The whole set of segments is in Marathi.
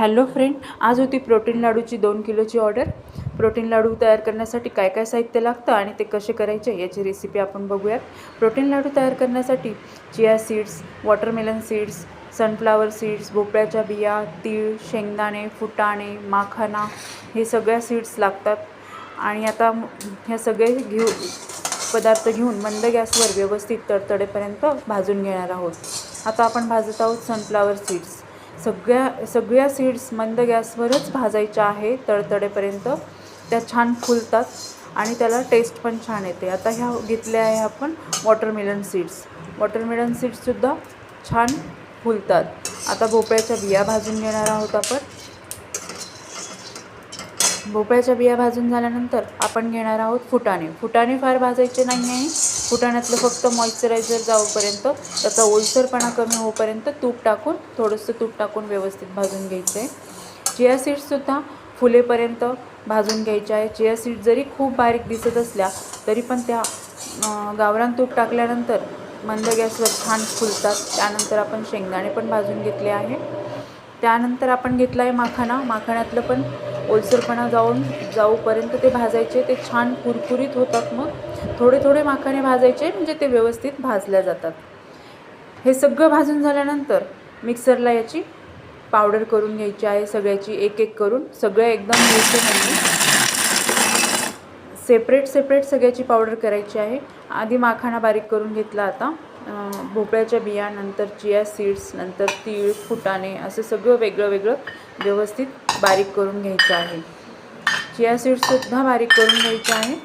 हॅलो फ्रेंड, आज होती प्रोटीन लाडूची 2 किलोची ऑर्डर। प्रोटीन लाडू तयार करण्यासाठी काय काय साहित्य लागतं आणि ते कसे करायचे याची रेसिपी आपण बघूयात। प्रोटीन लाडू तयार करण्यासाठी chia seeds, watermelon seeds, sunflower seeds, भोपळ्याच्या बिया, तीळ, शेंगदाणे, फुटाणे, माखाना हे सगळ्या सीड्स लागतात। आणि आता ह्या सगळे पदार्थ घेऊन मंद गॅसवर व्यवस्थित तडतडेपर्यंत भाजून घेणार आहोत। आता आपण भाजत आहोत सनफ्लावर सीड्स। सगळ्या सीड्स मंद गॅसवरच भाजायच्या आहे तडतडेपर्यंत। त्या छान फुलतात आणि त्याला टेस्ट पण छान येते। आता ह्या घेतल्या आहे आपण वॉटरमेलन सीड्ससुद्धा छान फुलतात। आता भोपळ्याच्या बिया भाजून घेणार आहोत आपण। भोपळ्याच्या बिया भाजून झाल्यानंतर आपण घेणार आहोत फुटाणे फार भाजायचे नाही आहे। फुटाण्यातलं फक्त मॉइश्चरायझर जाऊपर्यंत, त्याचा ओलसरपणा कमी होईपर्यंत थोडंसं तूप टाकून व्यवस्थित भाजून घ्यायचं आहे। चिया सीड्ससुद्धा फुलेपर्यंत भाजून घ्यायचे आहे। चिया सीड्स जरी खूप बारीक दिसत असल्या तरी पण त्या गावरान तूप टाकल्यानंतर मंद गॅसवर छान फुलतात। त्यानंतर आपण शेंगदाणे पण भाजून घेतले आहे। त्यानंतर आपण घेतलं आहे माखाण्यातलं पण ओलसरपणा जाऊपर्यंत ते भाजायचे। ते छान कुरकुरीत होतात। मग थोडे माखाणे भाजायचे म्हणजे ते व्यवस्थित भाजल्या जातात। हे सगळं भाजून झाल्यानंतर मिक्सरला याची पावडर करून घ्यायची आहे। सगळ्याची एक करून, सगळं एकदम घ्यायचं नाही, सेपरेट सगळ्याची पावडर करायची आहे। आधी माखाणा बारीक करून घेतला, आता भोपळ्याच्या बिया, नंतर चिया सीड्स, नंतर तीळ, फुटाणे असं सगळं वेगळं व्यवस्थित बारीक करून घ्यायचं आहे। चिया सीड्ससुद्धा बारीक करून घ्यायचे आहे।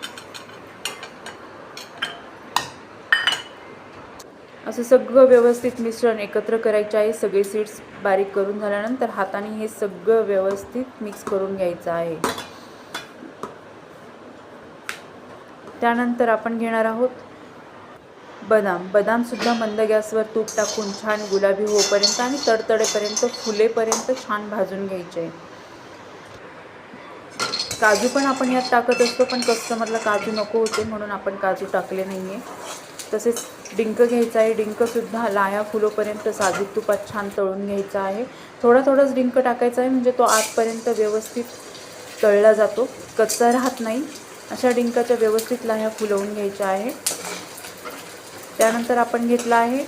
असं सगळं व्यवस्थित मिश्रण एकत्र करायचे आहे। सगळे सीड्स बारीक करून झाल्यानंतर हाताने हे सगळं व्यवस्थित मिक्स करून घ्यायचं आहे। त्यानंतर आपण घेणार आहोत बदामसुद्धा मंद गॅसवर तूप टाकून छान गुलाबी होईपर्यंत आणि तडतडेपर्यंत फुलेपर्यंत छान भाजून घ्यायचे आहे। काजू पण आपण यात टाकत असतो, पण कस्टमरला काजू नको होते म्हणून आपण काजू टाकले नाही आहे। तसेच डिंक घ्यायचा आहे। डिंकसुद्धा लाह्या फुलोपर्यंत साजूक तुपात छान तळून घ्यायचा आहे। थोडाच डिंक टाकायचा आहे म्हणजे तो आतपर्यंत व्यवस्थित तळला जातो, कच्चा राहत नाही। अशा डिंकाच्या व्यवस्थित लाह्या फुलवून घ्यायच्या आहे। त्यानंतर आपण घेतला आहे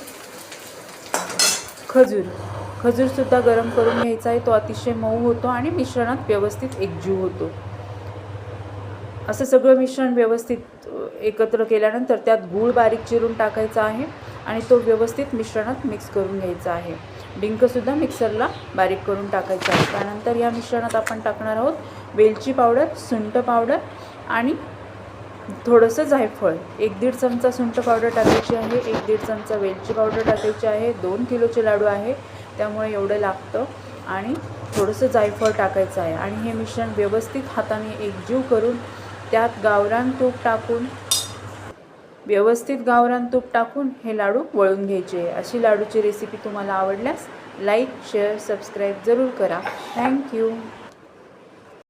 खजूरसुद्धा गरम करून घ्यायचा आहे। तो अतिशय मऊ होतो आणि मिश्रणात व्यवस्थित एकजीव होतो। असं सगळं मिश्रण व्यवस्थित एकत्र केल्यानंतर त्यात गूळ बारीक चिरून टाकायचा आहे आणि तो व्यवस्थित मिश्रणात मिक्स करून घ्यायचा आहे। डिंकसुद्धा मिक्सरला बारीक करून टाकायचा आहे। त्यानंतर या मिश्रणात आपण टाकणार आहोत वेलची पावडर, सुंठ पावडर आणि थोडंसं जायफळ। 1-1.5 चमचा सुंठ पावडर टाकायची आहे, 1-1.5 चमचा वेलची पावडर टाकायची आहे। 2 किलोचे लाडू आहे त्यामुळे एवढं लागतं। आणि थोडंसं जायफळ टाकायचं आहे आणि हे मिश्रण व्यवस्थित हाताने एकजीव करून त्यात गावरान तूप टाकून हे लाडू वळून घ्यायचे आहे। अशी लाडूची रेसिपी तुम्हाला आवडल्यास लाईक, शेअर, सबस्क्राईब जरूर करा। थँक्यू।